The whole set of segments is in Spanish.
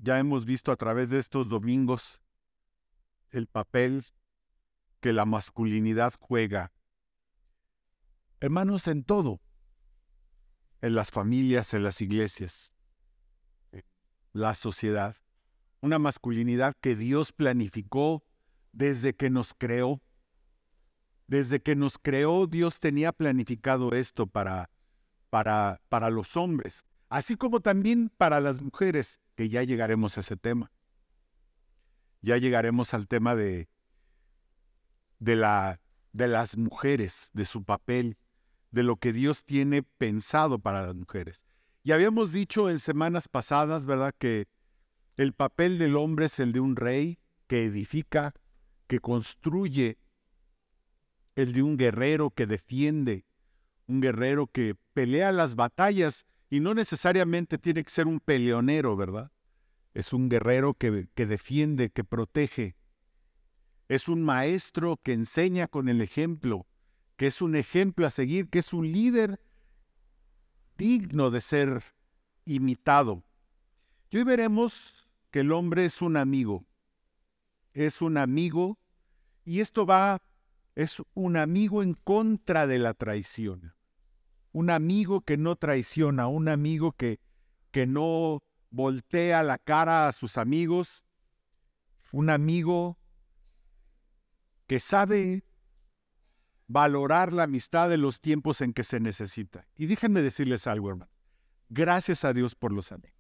Ya hemos visto a través de estos domingos el papel que la masculinidad juega. Hermanos, en todo, en las familias, en las iglesias, la sociedad. Una masculinidad que Dios planificó desde que nos creó. Desde que nos creó, Dios tenía planificado esto para los hombres, así como también para las mujeres, que ya llegaremos a ese tema. Ya llegaremos al tema de las mujeres, de su papel, de lo que Dios tiene pensado para las mujeres. Y habíamos dicho en semanas pasadas, ¿verdad?, que el papel del hombre es el de un rey que edifica, que construye, el de un guerrero que defiende, un guerrero que pelea las batallas y no necesariamente tiene que ser un peleonero, ¿verdad? Es un guerrero que defiende, que protege. Es un maestro que enseña con el ejemplo, que es un ejemplo a seguir, que es un líder digno de ser imitado. Y hoy veremos que el hombre es un amigo y es un amigo en contra de la traición. Un amigo que no traiciona, un amigo que no voltea la cara a sus amigos, un amigo que sabe valorar la amistad en los tiempos en que se necesita. Y déjenme decirles algo, hermano. Gracias a Dios por los amigos.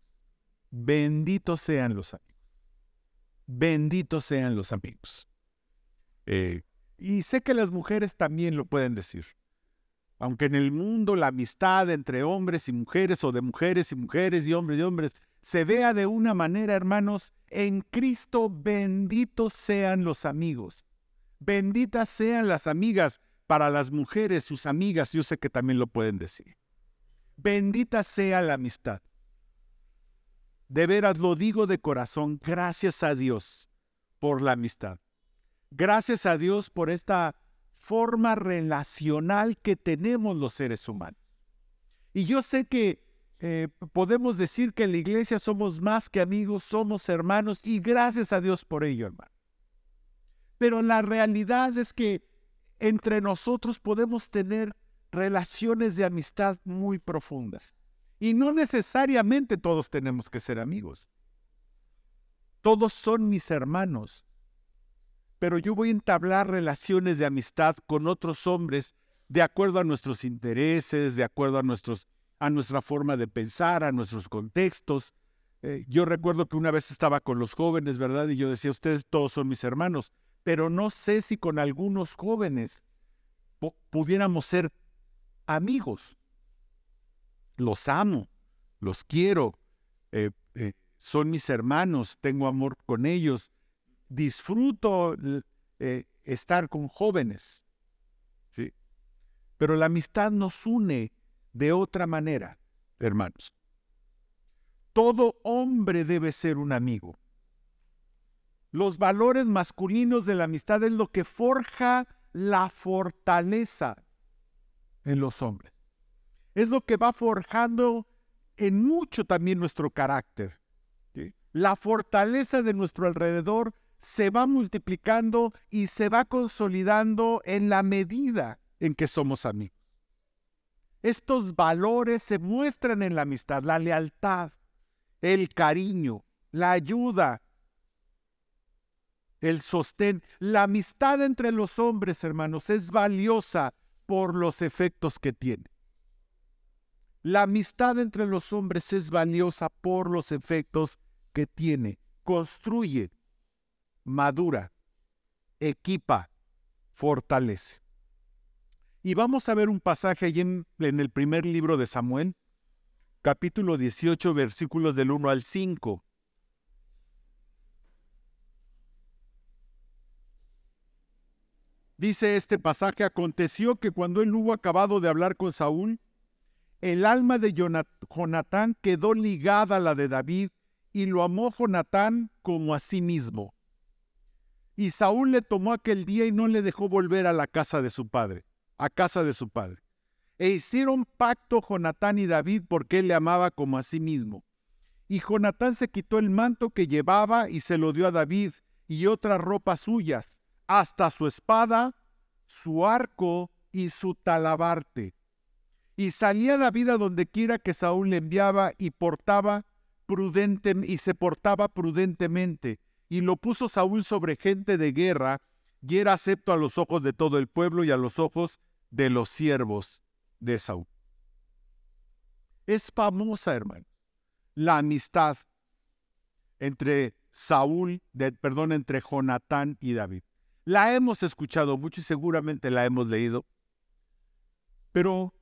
Benditos sean los amigos. Benditos sean los amigos. Y sé que las mujeres también lo pueden decir. Aunque en el mundo la amistad entre hombres y mujeres, o de mujeres y mujeres y hombres, se vea de una manera, hermanos, en Cristo benditos sean los amigos. Benditas sean las amigas para las mujeres, sus amigas, yo sé que también lo pueden decir. Bendita sea la amistad. De veras lo digo de corazón, gracias a Dios por la amistad. Gracias a Dios por esta forma relacional que tenemos los seres humanos. Y yo sé que podemos decir que en la iglesia somos más que amigos, somos hermanos, y gracias a Dios por ello, hermano. Pero la realidad es que entre nosotros podemos tener relaciones de amistad muy profundas. Y no necesariamente todos tenemos que ser amigos. Todos son mis hermanos. Pero yo voy a entablar relaciones de amistad con otros hombres de acuerdo a nuestros intereses, de acuerdo a nuestra forma de pensar, a nuestros contextos. Yo recuerdo que una vez estaba con los jóvenes, ¿verdad? Y yo decía, ustedes todos son mis hermanos, pero no sé si con algunos jóvenes pudiéramos ser amigos. Los amo, los quiero, son mis hermanos, tengo amor con ellos, disfruto estar con jóvenes, ¿sí? Pero la amistad nos une de otra manera, hermanos. Todo hombre debe ser un amigo. Los valores masculinos de la amistad es lo que forja la fortaleza en los hombres. Es lo que va forjando en mucho también nuestro carácter, ¿sí? La fortaleza de nuestro alrededor se va multiplicando y se va consolidando en la medida en que somos amigos. Estos valores se muestran en la amistad, la lealtad, el cariño, la ayuda, el sostén. La amistad entre los hombres, hermanos, es valiosa por los efectos que tiene. La amistad entre los hombres es valiosa por los efectos que tiene. Construye, madura, equipa, fortalece. Y vamos a ver un pasaje allí en el primer libro de Samuel, capítulo 18, versículos del 1 al 5. Dice este pasaje: aconteció que cuando él hubo acabado de hablar con Saúl, el alma de Jonatán quedó ligada a la de David, y lo amó Jonatán como a sí mismo. Y Saúl le tomó aquel día y no le dejó volver a la casa de su padre, E hicieron pacto Jonatán y David porque él le amaba como a sí mismo. Y Jonatán se quitó el manto que llevaba y se lo dio a David, y otras ropas suyas, hasta su espada, su arco y su talabarte. Y salía David a donde quiera que Saúl le enviaba y se portaba prudentemente. Y lo puso Saúl sobre gente de guerra, y era acepto a los ojos de todo el pueblo y a los ojos de los siervos de Saúl. Es famosa, hermano, la amistad entre entre Jonatán y David. La hemos escuchado mucho y seguramente la hemos leído, pero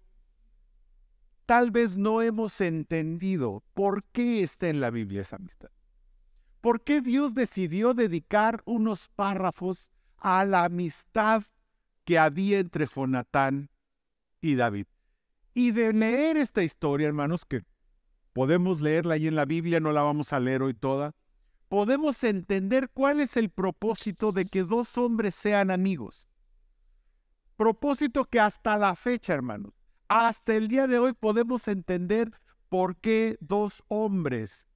tal vez no hemos entendido por qué está en la Biblia esa amistad. ¿Por qué Dios decidió dedicar unos párrafos a la amistad que había entre Jonatán y David? Y de leer esta historia, hermanos, que podemos leerla ahí en la Biblia, no la vamos a leer hoy toda, podemos entender cuál es el propósito de que dos hombres sean amigos. Propósito que hasta la fecha, hermanos, hasta el día de hoy podemos entender por qué dos hombres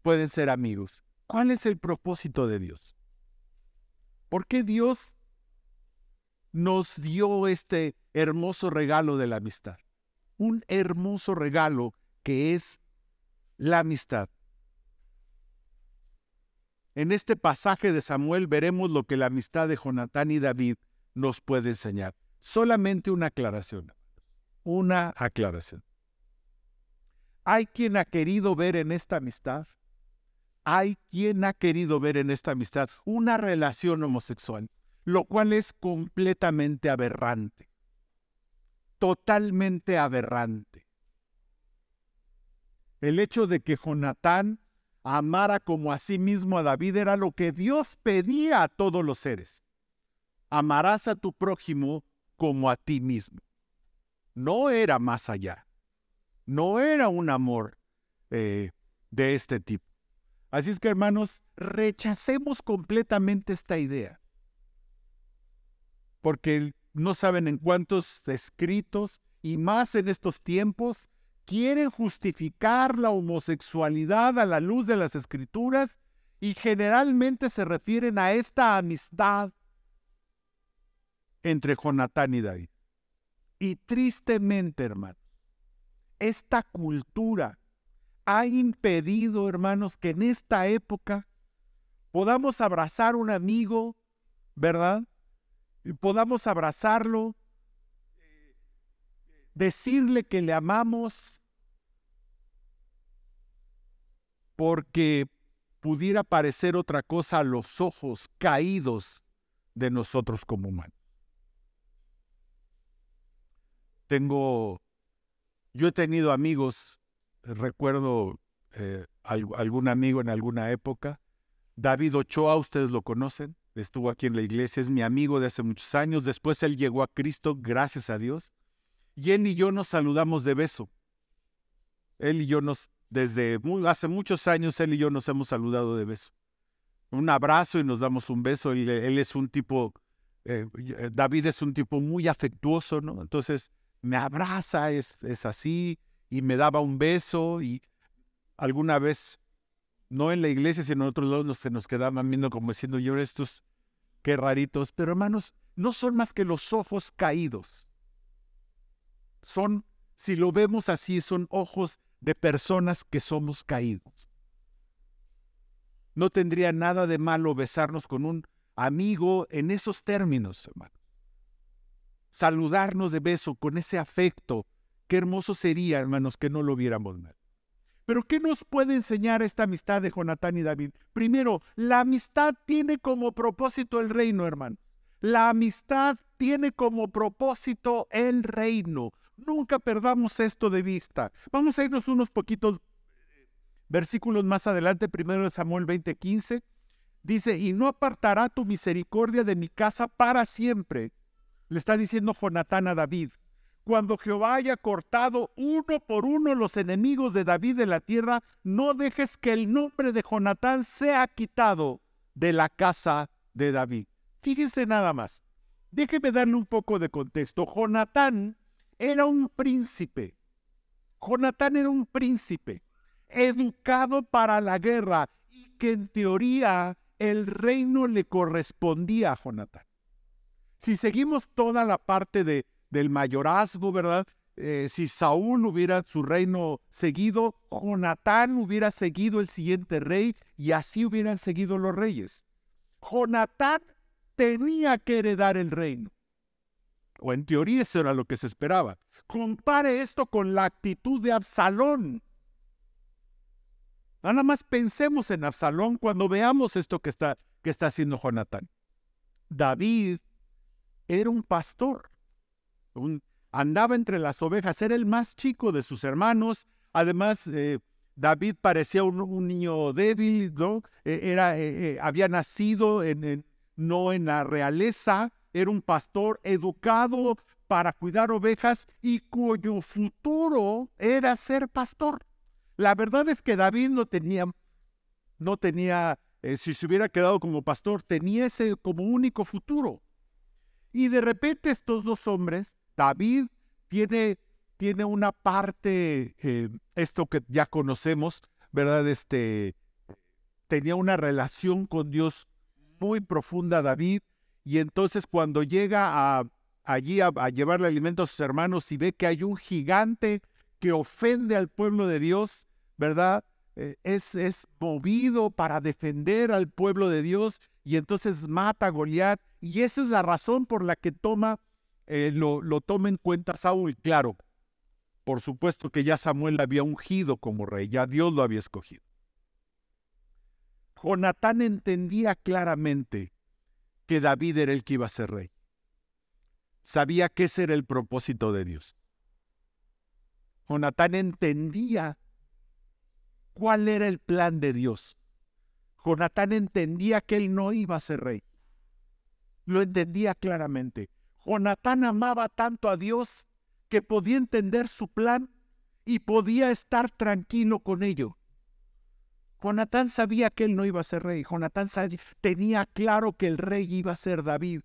pueden ser amigos. ¿Cuál es el propósito de Dios? ¿Por qué Dios nos dio este hermoso regalo de la amistad? Un hermoso regalo que es la amistad. En este pasaje de Samuel veremos lo que la amistad de Jonatán y David nos puede enseñar. Solamente una aclaración. Una aclaración. ¿Hay quien ha querido ver en esta amistad? Hay quien ha querido ver en esta amistad una relación homosexual, lo cual es completamente aberrante. Totalmente aberrante. El hecho de que Jonatán amara como a sí mismo a David era lo que Dios pedía a todos los seres. Amarás a tu prójimo como a ti mismo. No era más allá. No era un amor de este tipo. Así es que, hermanos, rechacemos completamente esta idea. Porque no saben en cuántos escritos, y más en estos tiempos, quieren justificar la homosexualidad a la luz de las Escrituras y generalmente se refieren a esta amistad entre Jonatán y David. Y tristemente, hermanos, esta cultura ha impedido, hermanos, que en esta época podamos abrazar a un amigo, ¿verdad? Y podamos abrazarlo, decirle que le amamos, porque pudiera parecer otra cosa a los ojos caídos de nosotros como humanos. Yo he tenido amigos, recuerdo algún amigo en alguna época, David Ochoa, ustedes lo conocen, estuvo aquí en la iglesia, es mi amigo de hace muchos años, después él llegó a Cristo, gracias a Dios, y él y yo nos saludamos de beso. Él y yo desde hace muchos años, él y yo nos hemos saludado de beso. Un abrazo y nos damos un beso, él es un tipo, David es un tipo muy afectuoso, ¿no? Entonces me abraza, es así, y me daba un beso, y alguna vez, no en la iglesia, sino en otros lados, se nos quedaban viendo como diciendo, yo estos, qué raritos. Pero hermanos, no son más que los ojos caídos. Son, si lo vemos así, son ojos de personas que somos caídos. No tendría nada de malo besarnos con un amigo en esos términos, hermano. Saludarnos de beso con ese afecto. Qué hermoso sería, hermanos, que no lo viéramos mal. Pero ¿qué nos puede enseñar esta amistad de Jonatán y David? Primero, la amistad tiene como propósito el reino, hermano. La amistad tiene como propósito el reino. Nunca perdamos esto de vista. Vamos a irnos unos poquitos versículos más adelante, primero de Samuel 20:15. Dice, y no apartará tu misericordia de mi casa para siempre. Le está diciendo Jonatán a David. Cuando Jehová haya cortado uno por uno los enemigos de David de la tierra, no dejes que el nombre de Jonatán sea quitado de la casa de David. Fíjense nada más. Déjeme darle un poco de contexto. Jonatán era un príncipe. Jonatán era un príncipe educado para la guerra y que en teoría el reino le correspondía a Jonatán. Si seguimos toda la parte del mayorazgo, ¿verdad? Si Saúl hubiera su reino seguido, Jonatán hubiera seguido el siguiente rey y así hubieran seguido los reyes. Jonatán tenía que heredar el reino. O en teoría eso era lo que se esperaba. Compare esto con la actitud de Absalón. Nada más pensemos en Absalón cuando veamos esto que está haciendo Jonatán. David era un pastor. Andaba entre las ovejas, era el más chico de sus hermanos. Además, David parecía un niño débil, ¿no? Había nacido no en la realeza, era un pastor educado para cuidar ovejas y cuyo futuro era ser pastor. La verdad es que David no tenía, si se hubiera quedado como pastor, tenía ese como único futuro. Y de repente estos dos hombres, David tiene una parte, esto que ya conocemos, ¿verdad? Tenía una relación con Dios muy profunda David, y entonces cuando llega allí a llevarle alimento a sus hermanos y ve que hay un gigante que ofende al pueblo de Dios, ¿verdad? Es movido para defender al pueblo de Dios y entonces mata a Goliat, y esa es la razón por la que lo toma en cuenta Saúl. Claro, por supuesto que ya Samuel lo había ungido como rey, ya Dios lo había escogido. Jonatán entendía claramente que David era el que iba a ser rey. Sabía que ese era el propósito de Dios. Jonatán entendía cuál era el plan de Dios. Jonatán entendía que él no iba a ser rey. Lo entendía claramente. Jonatán amaba tanto a Dios que podía entender su plan y podía estar tranquilo con ello. Jonatán sabía que él no iba a ser rey. Jonatán tenía claro que el rey iba a ser David.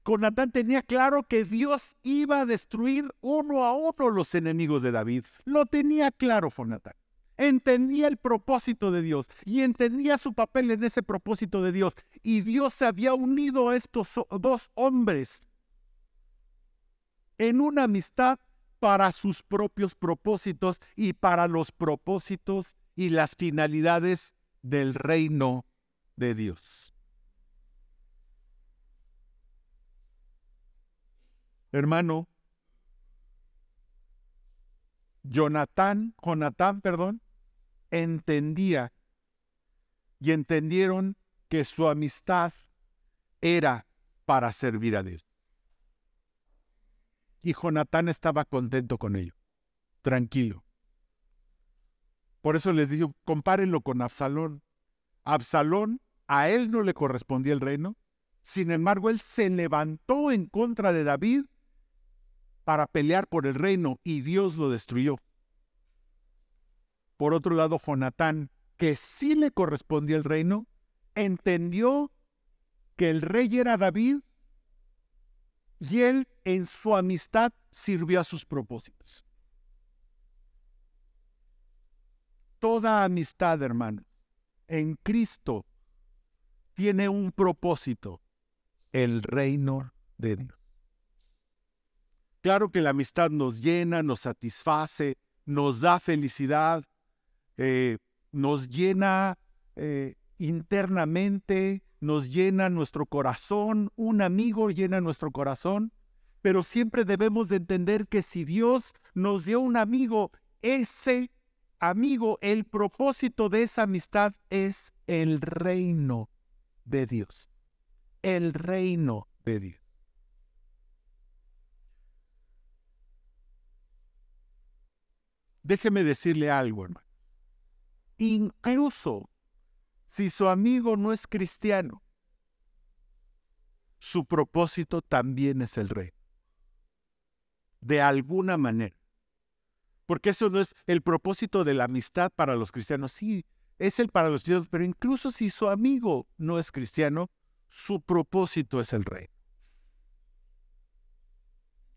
Jonatán tenía claro que Dios iba a destruir uno a uno los enemigos de David. Lo tenía claro Jonatán. Entendía el propósito de Dios y entendía su papel en ese propósito de Dios. Y Dios se había unido a estos dos hombres en una amistad para sus propios propósitos y para los propósitos y las finalidades del reino de Dios. Hermano, Jonatán, entendía y entendieron que su amistad era para servir a Dios. Y Jonatán estaba contento con ello, tranquilo. Por eso les digo, compárenlo con Absalón. Absalón, a él no le correspondía el reino. Sin embargo, él se levantó en contra de David para pelear por el reino y Dios lo destruyó. Por otro lado, Jonatán, que sí le correspondía el reino, entendió que el rey era David y él en su amistad sirvió a sus propósitos. Toda amistad, hermano, en Cristo tiene un propósito: el reino de Dios. Claro que la amistad nos llena, nos satisface, nos da felicidad, nos llena internamente, nos llena nuestro corazón. Un amigo llena nuestro corazón, pero siempre debemos de entender que si Dios nos dio un amigo, ese amigo, el propósito de esa amistad es el reino de Dios. El reino de Dios. Déjeme decirle algo, hermano. Incluso si su amigo no es cristiano, su propósito también es el reino. De alguna manera. Porque eso no es el propósito de la amistad para los cristianos. Sí, es el para los cristianos, pero incluso si su amigo no es cristiano, su propósito es el reino.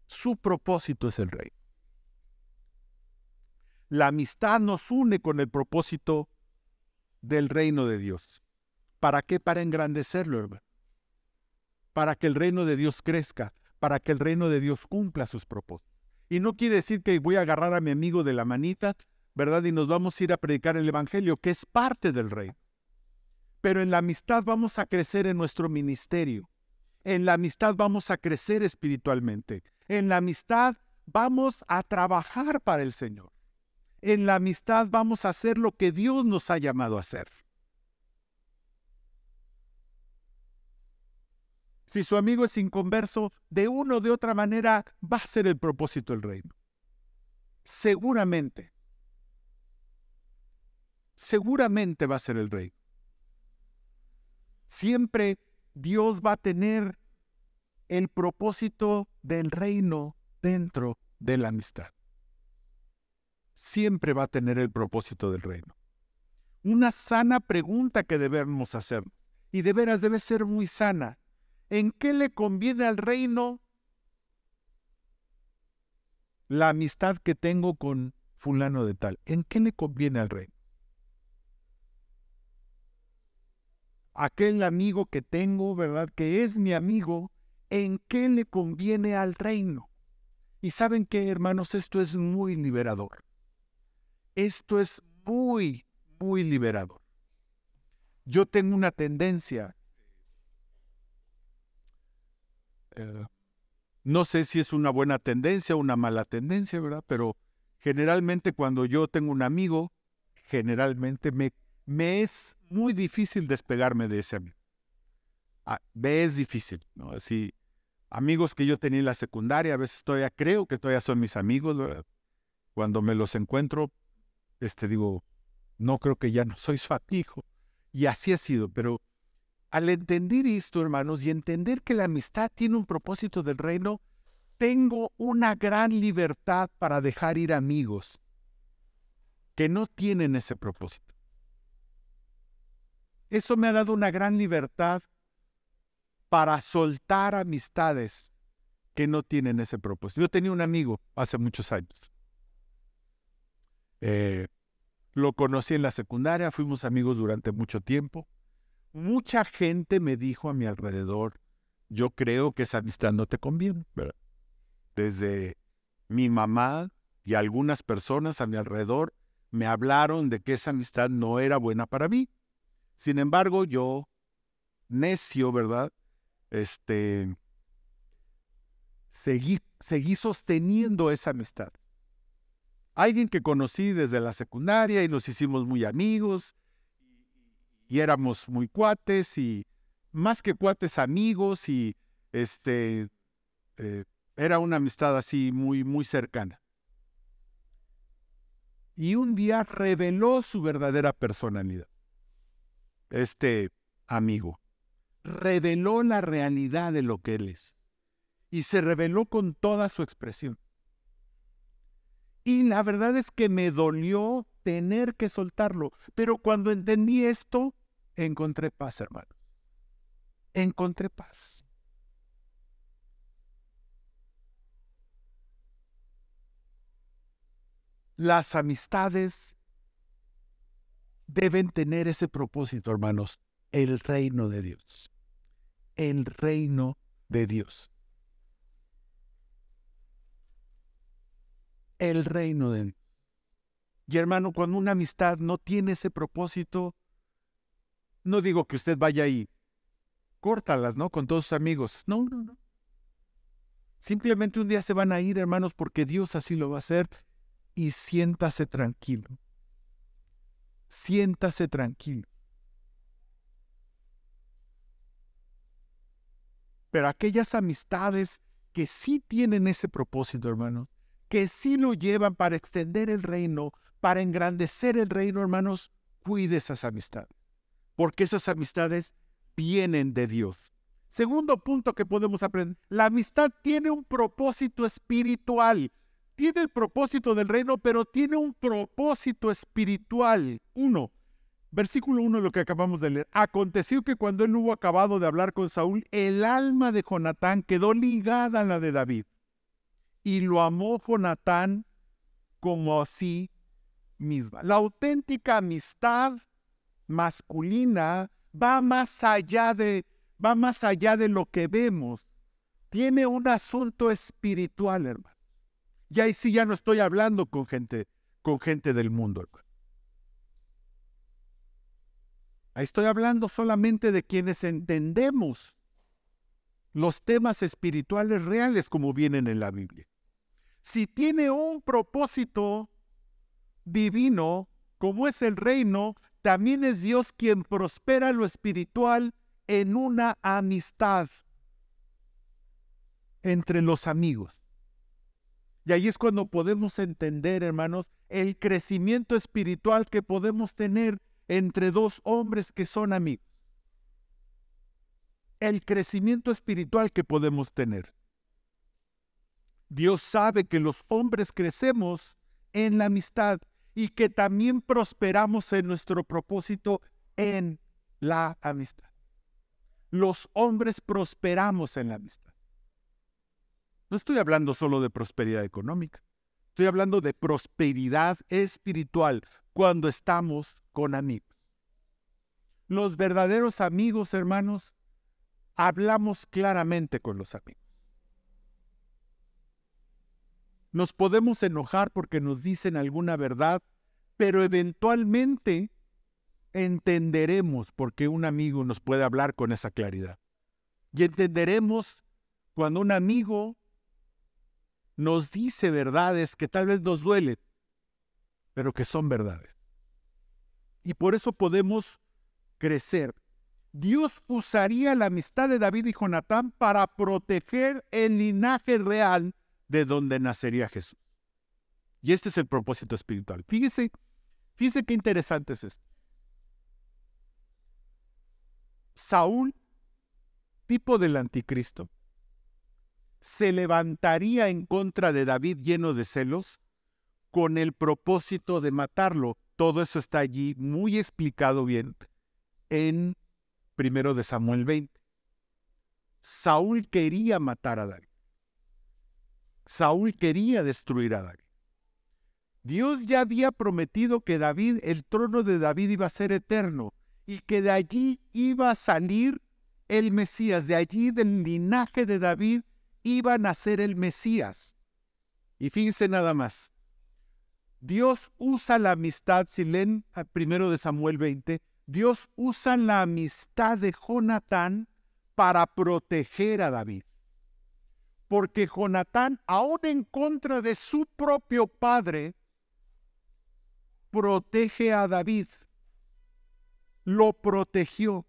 Su propósito es el reino. La amistad nos une con el propósito del reino de Dios. ¿Para qué? Para engrandecerlo, hermano. Para que el reino de Dios crezca, para que el reino de Dios cumpla sus propósitos. Y no quiere decir que voy a agarrar a mi amigo de la manita, ¿verdad? Y nos vamos a ir a predicar el evangelio, que es parte del reino. Pero en la amistad vamos a crecer en nuestro ministerio. En la amistad vamos a crecer espiritualmente. En la amistad vamos a trabajar para el Señor. En la amistad vamos a hacer lo que Dios nos ha llamado a hacer. Si su amigo es inconverso, de una o de otra manera va a ser el propósito del reino. Seguramente va a ser el reino. Siempre Dios va a tener el propósito del reino dentro de la amistad. Siempre va a tener el propósito del reino. Una sana pregunta que debemos hacer, y de veras debe ser muy sana. ¿En qué le conviene al reino la amistad que tengo con fulano de tal? ¿En qué le conviene al reino? Aquel amigo que tengo, ¿verdad? Que es mi amigo, ¿en qué le conviene al reino? Y ¿saben qué, hermanos? Esto es muy liberador. Esto es muy, muy liberador. Yo tengo una tendencia, no sé si es una buena tendencia o una mala tendencia, ¿verdad? Pero generalmente cuando yo tengo un amigo, generalmente me es muy difícil despegarme de ese amigo. Me es difícil, ¿no? Así, amigos que yo tenía en la secundaria, a veces creo que todavía son mis amigos, ¿verdad? Cuando me los encuentro, digo, no creo que ya no soy su amigo. Y así ha sido, pero al entender esto, hermanos, y entender que la amistad tiene un propósito del reino, tengo una gran libertad para dejar ir amigos que no tienen ese propósito. Eso me ha dado una gran libertad para soltar amistades que no tienen ese propósito. Yo tenía un amigo hace muchos años. Lo conocí en la secundaria, fuimos amigos durante mucho tiempo. Mucha gente me dijo a mi alrededor, yo creo que esa amistad no te conviene, ¿verdad? Desde mi mamá y algunas personas a mi alrededor me hablaron de que esa amistad no era buena para mí. Sin embargo, yo, necio, ¿verdad? Seguí sosteniendo esa amistad. Alguien que conocí desde la secundaria y nos hicimos muy amigos y éramos muy cuates y más que cuates amigos y era una amistad así muy, muy cercana. Y un día reveló su verdadera personalidad. Este amigo reveló la realidad de lo que él es y se reveló con toda su expresión. Y la verdad es que me dolió tener que soltarlo, pero cuando entendí esto, encontré paz, hermanos. Encontré paz. Las amistades deben tener ese propósito, hermanos, el reino de Dios. El reino de Dios. El reino de Dios. Y hermano, cuando una amistad no tiene ese propósito, no digo que usted vaya y córtalas, ¿no? Con todos sus amigos. No. Simplemente un día se van a ir, hermanos, porque Dios así lo va a hacer. Y siéntase tranquilo. Siéntase tranquilo. Pero aquellas amistades que sí tienen ese propósito, hermanos, que sí lo llevan para extender el reino, para engrandecer el reino, hermanos, cuide esas amistades. Porque esas amistades vienen de Dios. Segundo punto que podemos aprender, la amistad tiene un propósito espiritual. Tiene el propósito del reino, pero tiene un propósito espiritual. Versículo 1 de lo que acabamos de leer. Aconteció que cuando él hubo acabado de hablar con Saúl, el alma de Jonatán quedó ligada a la de David. Y lo amó Jonatán como a sí misma. La auténtica amistad masculina va más allá de lo que vemos. Tiene un asunto espiritual, hermano. Y ahí sí ya no estoy hablando con gente del mundo, hermano. Ahí estoy hablando solamente de quienes entendemos los temas espirituales reales como vienen en la Biblia. Si tiene un propósito divino, como es el reino, también es Dios quien prospera lo espiritual en una amistad entre los amigos. Y ahí es cuando podemos entender, hermanos, el crecimiento espiritual que podemos tener entre dos hombres que son amigos. El crecimiento espiritual que podemos tener. Dios sabe que los hombres crecemos en la amistad y que también prosperamos en nuestro propósito en la amistad. Los hombres prosperamos en la amistad. No estoy hablando solo de prosperidad económica. Estoy hablando de prosperidad espiritual cuando estamos con amigos. Los verdaderos amigos, hermanos, hablamos claramente con los amigos. Nos podemos enojar porque nos dicen alguna verdad, pero eventualmente entenderemos por qué un amigo nos puede hablar con esa claridad. Y entenderemos cuando un amigo nos dice verdades que tal vez nos duelen, pero que son verdades. Y por eso podemos crecer. Dios usaría la amistad de David y Jonatán para proteger el linaje real de donde nacería Jesús. Y este es el propósito espiritual. Fíjese qué interesante es esto. Saúl, tipo del anticristo, se levantaría en contra de David lleno de celos con el propósito de matarlo. Todo eso está allí muy explicado bien en 1 de Samuel 20. Saúl quería matar a David. Saúl quería destruir a David. Dios ya había prometido que el trono de David iba a ser eterno y que de allí iba a salir el Mesías. De allí, del linaje de David, iba a nacer el Mesías. Y fíjense nada más. Dios usa la amistad, si leen 1 de Samuel 20, Dios usa la amistad de Jonatán para proteger a David. Porque Jonatán, aún en contra de su propio padre, protege a David. Lo protegió.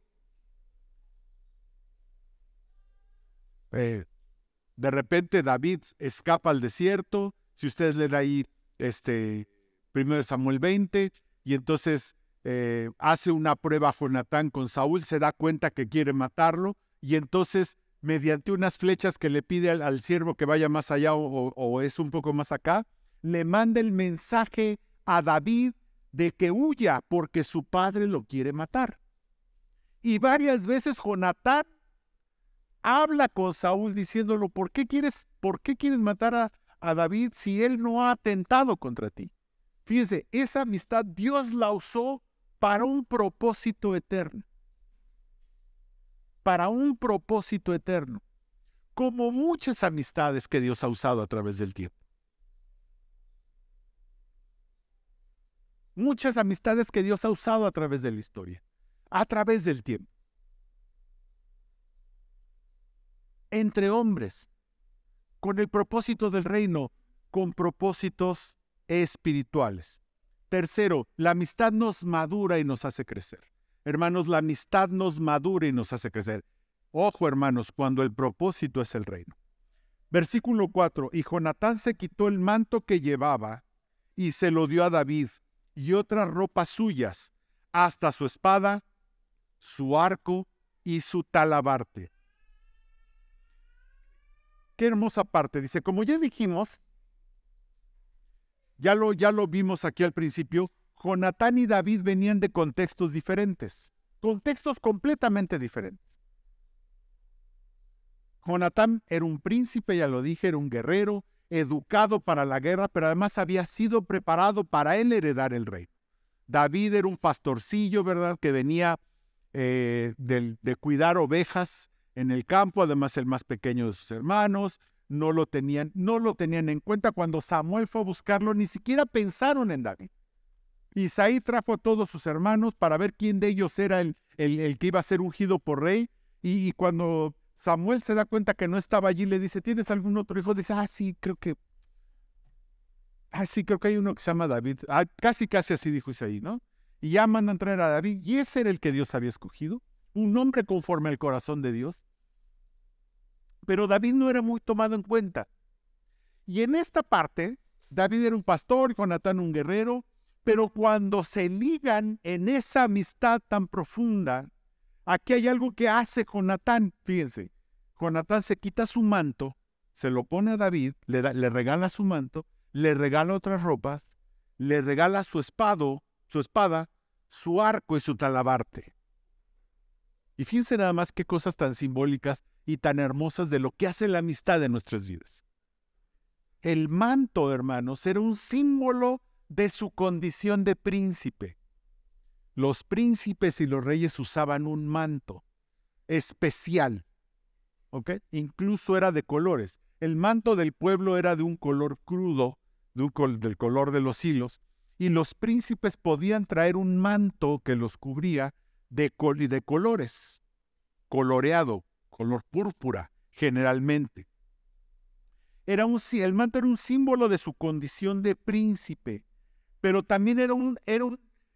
De repente David escapa al desierto. Si ustedes leen ahí 1 de Samuel 20, y entonces hace una prueba Jonatán con Saúl, se da cuenta que quiere matarlo, y entonces mediante unas flechas que le pide al siervo que vaya más allá o es un poco más acá, le manda el mensaje a David de que huya porque su padre lo quiere matar. Y varias veces Jonatán habla con Saúl diciéndolo, ¿por qué quieres matar a David si él no ha atentado contra ti? Fíjense, esa amistad Dios la usó para un propósito eterno. Para un propósito eterno. Como muchas amistades que Dios ha usado a través del tiempo. Muchas amistades que Dios ha usado a través de la historia. A través del tiempo. Entre hombres. Con el propósito del reino. Con propósitos espirituales. Tercero, la amistad nos madura y nos hace crecer. Hermanos, la amistad nos madura y nos hace crecer. Ojo, hermanos, cuando el propósito es el reino. Versículo 4. Y Jonatán se quitó el manto que llevaba y se lo dio a David y otras ropas suyas, hasta su espada, su arco y su talabarte. Qué hermosa parte. Dice, como ya dijimos, ya lo vimos aquí al principio, Jonatán y David venían de contextos diferentes, contextos completamente diferentes. Jonatán era un príncipe, ya lo dije, era un guerrero, educado para la guerra, pero además había sido preparado para él heredar el reino. David era un pastorcillo, ¿verdad?, que venía de cuidar ovejas en el campo, además el más pequeño de sus hermanos. No lo tenían en cuenta. Cuando Samuel fue a buscarlo, ni siquiera pensaron en David. Isaí trajo a todos sus hermanos para ver quién de ellos era el que iba a ser ungido por rey. Y cuando Samuel se da cuenta que no estaba allí, le dice, ¿tienes algún otro hijo? Dice, sí, creo que hay uno que se llama David. Casi así dijo Isaí, ¿no? Y ya mandan a traer a David. Y ese era el que Dios había escogido. Un hombre conforme al corazón de Dios. Pero David no era muy tomado en cuenta. Y en esta parte, David era un pastor, Jonatán un guerrero, pero cuando se ligan en esa amistad tan profunda, aquí hay algo que hace Jonatán. Fíjense, Jonatán se quita su manto, se lo pone a David, le regala su manto, le regala otras ropas, le regala su espada, su arco y su talabarte. Y fíjense nada más qué cosas tan simbólicas y tan hermosas de lo que hace la amistad en nuestras vidas. El manto, hermanos, era un símbolo de su condición de príncipe. Los príncipes y los reyes usaban un manto especial, ¿ok? Incluso era de colores. El manto del pueblo era de un color crudo, del color de los hilos, y los príncipes podían traer un manto que los cubría de colores, coloreado, color púrpura, generalmente. El manto era un símbolo de su condición de príncipe, pero también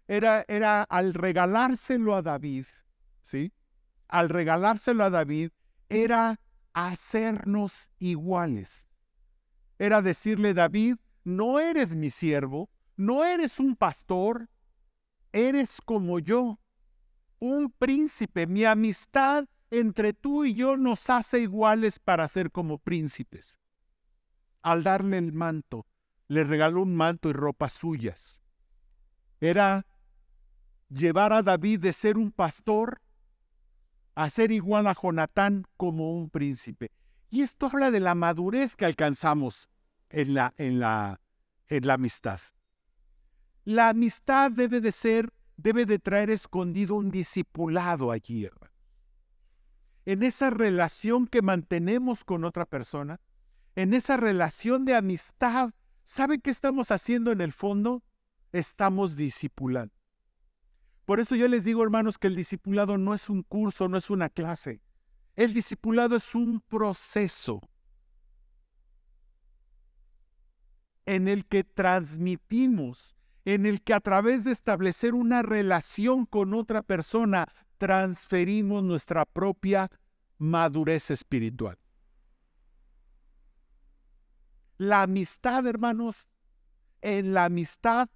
era al regalárselo a David, ¿sí? Al regalárselo a David, era hacernos iguales. Era decirle, David, no eres mi siervo, no eres un pastor, eres como yo, un príncipe. Mi amistad entre tú y yo nos hace iguales para ser como príncipes. Al darle el manto, le regaló un manto y ropas suyas. Era llevar a David de ser un pastor a ser igual a Jonatán como un príncipe. Y esto habla de la madurez que alcanzamos en la amistad. La amistad debe de traer escondido un discipulado allí, hermano. En esa relación que mantenemos con otra persona, en esa relación de amistad, ¿saben qué estamos haciendo en el fondo? Estamos discipulando. Por eso yo les digo, hermanos, que el discipulado no es un curso, no es una clase. El discipulado es un proceso en el que transmitimos, en el que a través de establecer una relación con otra persona, transferimos nuestra propia madurez espiritual. La amistad, hermanos, en la amistad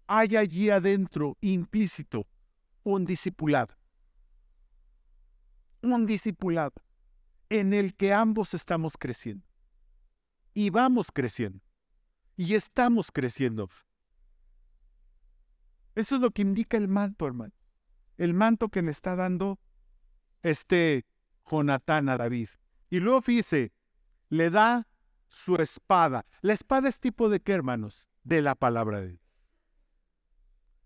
hay allí adentro, implícito, un discipulado. Un discipulado en el que ambos estamos creciendo. Y vamos creciendo. Y estamos creciendo. Eso es lo que indica el manto, hermano. El manto que le está dando Jonatán a David. Y luego fíjese, le da su espada. ¿La espada es tipo de qué, hermanos? De la palabra de Dios.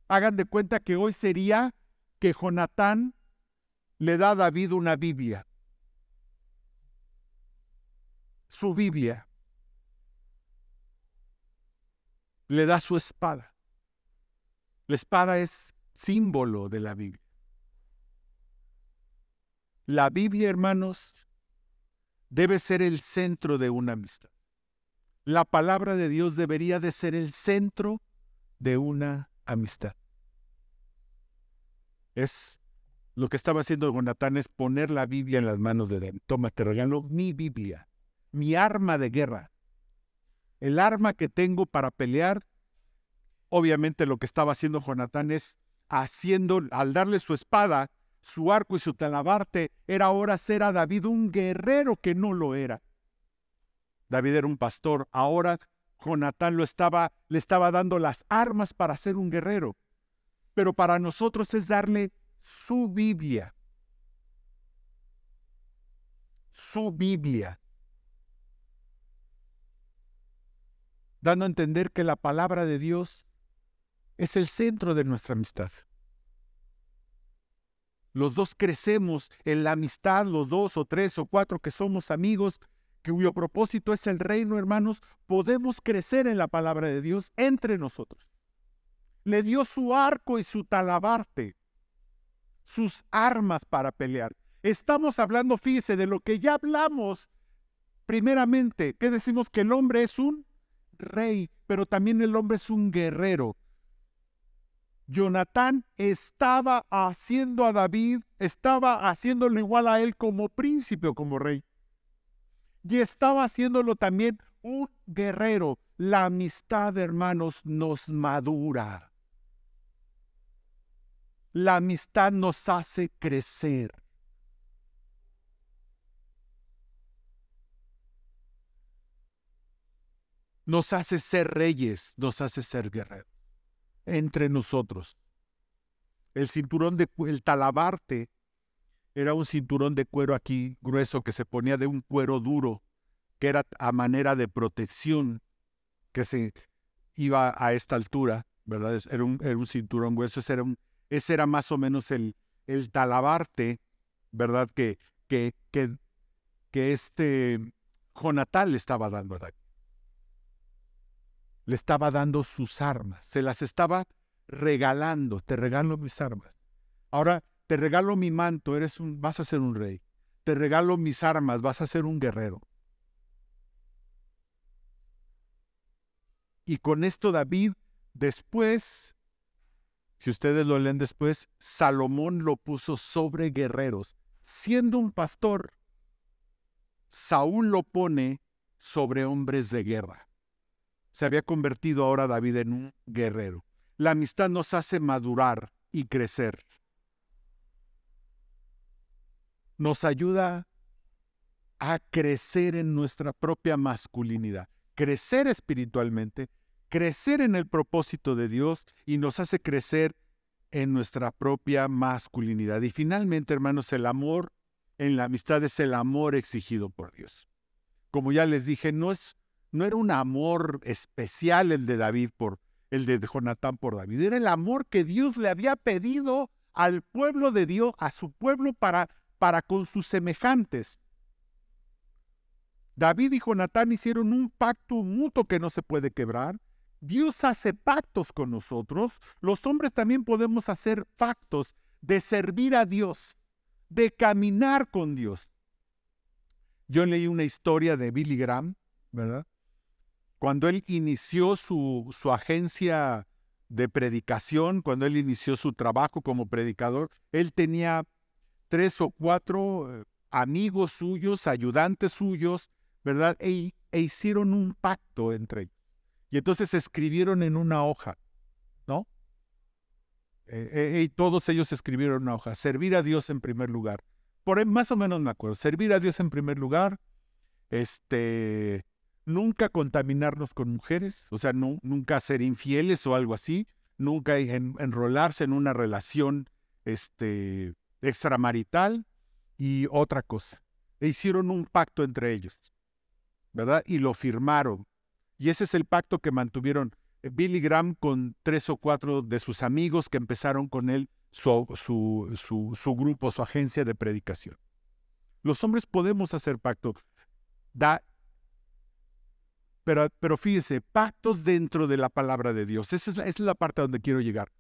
Hagan de cuenta que hoy sería que Jonatán le da a David una Biblia. Su Biblia. Le da su espada. La espada es símbolo de la Biblia. La Biblia, hermanos, debe ser el centro de una amistad. La palabra de Dios debería de ser el centro de una amistad. Es lo que estaba haciendo Jonatán, es poner la Biblia en las manos de David. Toma, te regalo mi Biblia, mi arma de guerra, el arma que tengo para pelear. Obviamente lo que estaba haciendo Jonatán es al darle su espada, su arco y su talabarte, era ahora hacer a David un guerrero que no lo era. David era un pastor, ahora Jonatán le estaba dando las armas para ser un guerrero. Pero para nosotros es darle su Biblia. Su Biblia. dando a entender que la palabra de Dios es el centro de nuestra amistad. Los dos crecemos en la amistad, los 2 o 3 o 4 que somos amigos, cuyo propósito es el reino, hermanos, podemos crecer en la palabra de Dios entre nosotros. Le dio su arco y su talabarte, sus armas para pelear. Estamos hablando, fíjese, de lo que ya hablamos primeramente, que decimos que el hombre es un rey, pero también el hombre es un guerrero. Jonatán estaba haciendo a David, estaba haciéndolo igual a él como príncipe o como rey. Y estaba haciéndolo también un guerrero. La amistad, hermanos, nos madura. La amistad nos hace crecer. Nos hace ser reyes, nos hace ser guerreros. Entre nosotros. El talabarte era un cinturón de cuero aquí grueso que se ponía de un cuero duro, que era a manera de protección, que se iba a esta altura, ¿verdad? Era un cinturón grueso, ese era más o menos el talabarte, ¿verdad? Que Jonatán le estaba dando a David. Le estaba dando sus armas, se las estaba regalando. Te regalo mis armas. Ahora te regalo mi manto, vas a ser un rey. Te regalo mis armas, vas a ser un guerrero. Y con esto David, después, si ustedes lo leen después, Salomón lo puso sobre guerreros. Siendo un pastor, Saúl lo pone sobre hombres de guerra. Se había convertido ahora David en un guerrero. La amistad nos hace madurar y crecer. Nos ayuda a crecer en nuestra propia masculinidad, crecer espiritualmente, crecer en el propósito de Dios y nos hace crecer en nuestra propia masculinidad. Y finalmente, hermanos, el amor en la amistad es el amor exigido por Dios. Como ya les dije, no era un amor especial el de David el de Jonatán por David. Era el amor que Dios le había pedido al pueblo de Dios, a su pueblo para con sus semejantes. David y Jonatán hicieron un pacto mutuo que no se puede quebrar. Dios hace pactos con nosotros. Los hombres también podemos hacer pactos de servir a Dios, de caminar con Dios. Yo leí una historia de Billy Graham, ¿verdad? Cuando él inició su agencia de predicación, cuando él inició su trabajo como predicador, él tenía 3 o 4 amigos suyos, ayudantes suyos, ¿verdad? E hicieron un pacto entre ellos. Y entonces escribieron en una hoja, ¿no? Y todos ellos escribieron en una hoja, servir a Dios en primer lugar. Más o menos me acuerdo, servir a Dios en primer lugar, nunca contaminarnos con mujeres, o sea, nunca ser infieles o algo así, nunca enrolarse en una relación extramarital y otra cosa. E hicieron un pacto entre ellos, ¿verdad? Y lo firmaron. Y ese es el pacto que mantuvieron Billy Graham con 3 o 4 de sus amigos que empezaron con él su grupo, su agencia de predicación. Los hombres podemos hacer pacto. Pero fíjese, pactos dentro de la palabra de Dios. Esa es la parte a donde quiero llegar.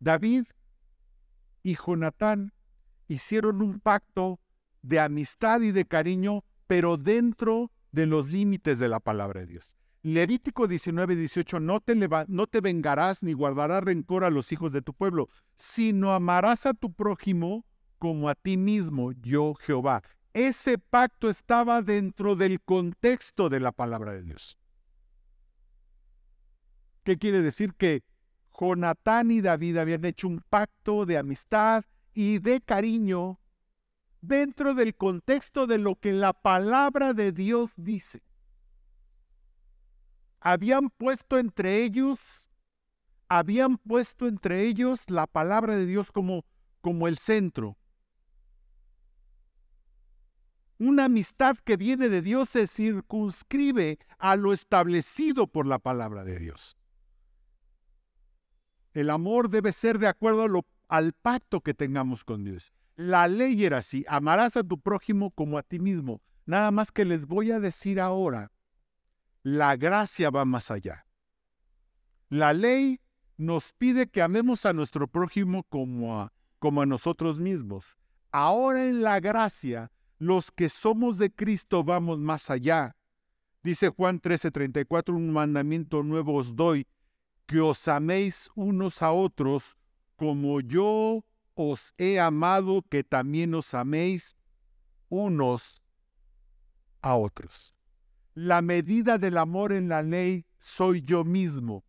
David y Jonatán hicieron un pacto de amistad y de cariño, pero dentro de los límites de la palabra de Dios. Levítico 19:18, no te vengarás ni guardarás rencor a los hijos de tu pueblo, sino amarás a tu prójimo como a ti mismo, yo Jehová. Ese pacto estaba dentro del contexto de la palabra de Dios. ¿Qué quiere decir? Que Jonatán y David habían hecho un pacto de amistad y de cariño dentro del contexto de lo que la palabra de Dios dice. Habían puesto entre ellos la palabra de Dios como el centro. Una amistad que viene de Dios se circunscribe a lo establecido por la palabra de Dios. El amor debe ser de acuerdo al pacto que tengamos con Dios. La ley era así: amarás a tu prójimo como a ti mismo. Nada más que les voy a decir ahora, la gracia va más allá. La ley nos pide que amemos a nuestro prójimo como a nosotros mismos. Ahora en la gracia, los que somos de Cristo vamos más allá. Dice Juan 13:34, un mandamiento nuevo os doy, que os améis unos a otros como yo os he amado, que también os améis unos a otros. La medida del amor en la ley soy yo mismo.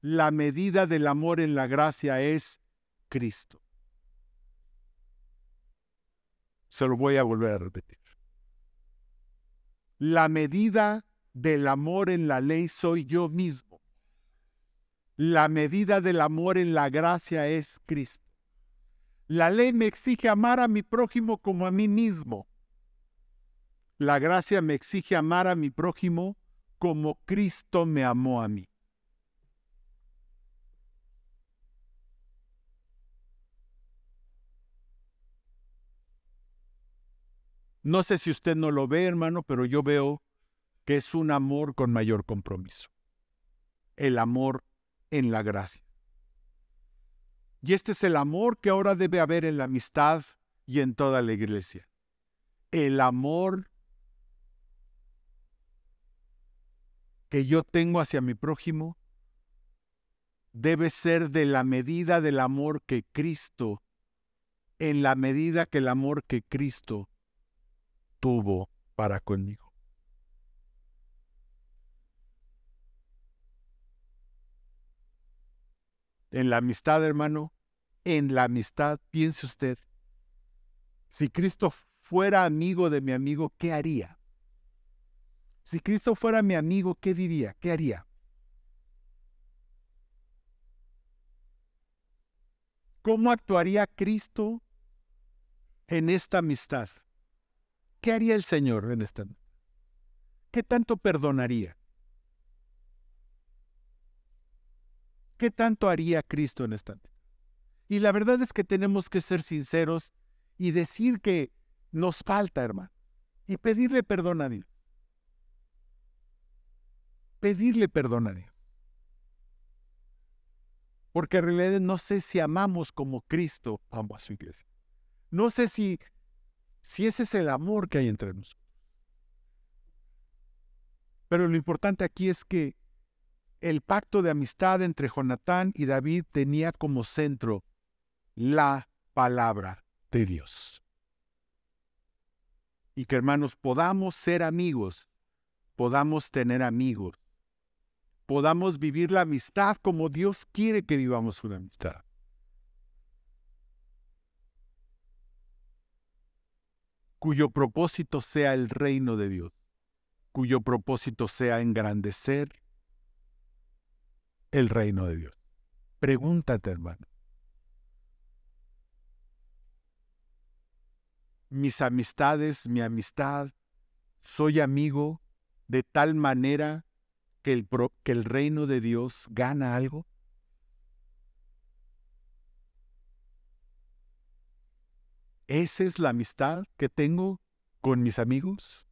La medida del amor en la gracia es Cristo. Se lo voy a volver a repetir. La medida del amor en la ley soy yo mismo. La medida del amor en la gracia es Cristo. La ley me exige amar a mi prójimo como a mí mismo. La gracia me exige amar a mi prójimo como Cristo me amó a mí. No sé si usted no lo ve, hermano, pero yo veo que es un amor con mayor compromiso. El amor en la gracia. Y este es el amor que ahora debe haber en la amistad y en toda la iglesia. El amor que yo tengo hacia mi prójimo debe ser de la medida del amor que Cristo, en la medida que el amor que Cristo tuvo para conmigo. En la amistad, hermano, en la amistad, piense usted, si Cristo fuera amigo de mi amigo, ¿qué haría? Si Cristo fuera mi amigo, ¿qué diría? ¿Qué haría? ¿Cómo actuaría Cristo en esta amistad? ¿Qué haría el Señor en esta amistad? ¿Qué tanto perdonaría? ¿Qué tanto haría Cristo en esta amistad? Y la verdad es que tenemos que ser sinceros y decir que nos falta, hermano, y pedirle perdón a Dios. Pedirle perdón a Dios. Porque en realidad no sé si amamos como Cristo amó a su iglesia. No sé si ese es el amor que hay entre nosotros. Pero lo importante aquí es que el pacto de amistad entre Jonatán y David tenía como centro la palabra de Dios. Y que, hermanos, podamos ser amigos, podamos tener amigos, podamos vivir la amistad como Dios quiere que vivamos una amistad. Cuyo propósito sea el reino de Dios, cuyo propósito sea engrandecer el reino de Dios. Pregúntate, hermano. Mis amistades, mi amistad, soy amigo de tal manera que el reino de Dios gana algo. ¿Esa es la amistad que tengo con mis amigos?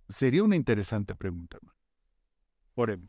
Sería una interesante pregunta, hermano. Oremos.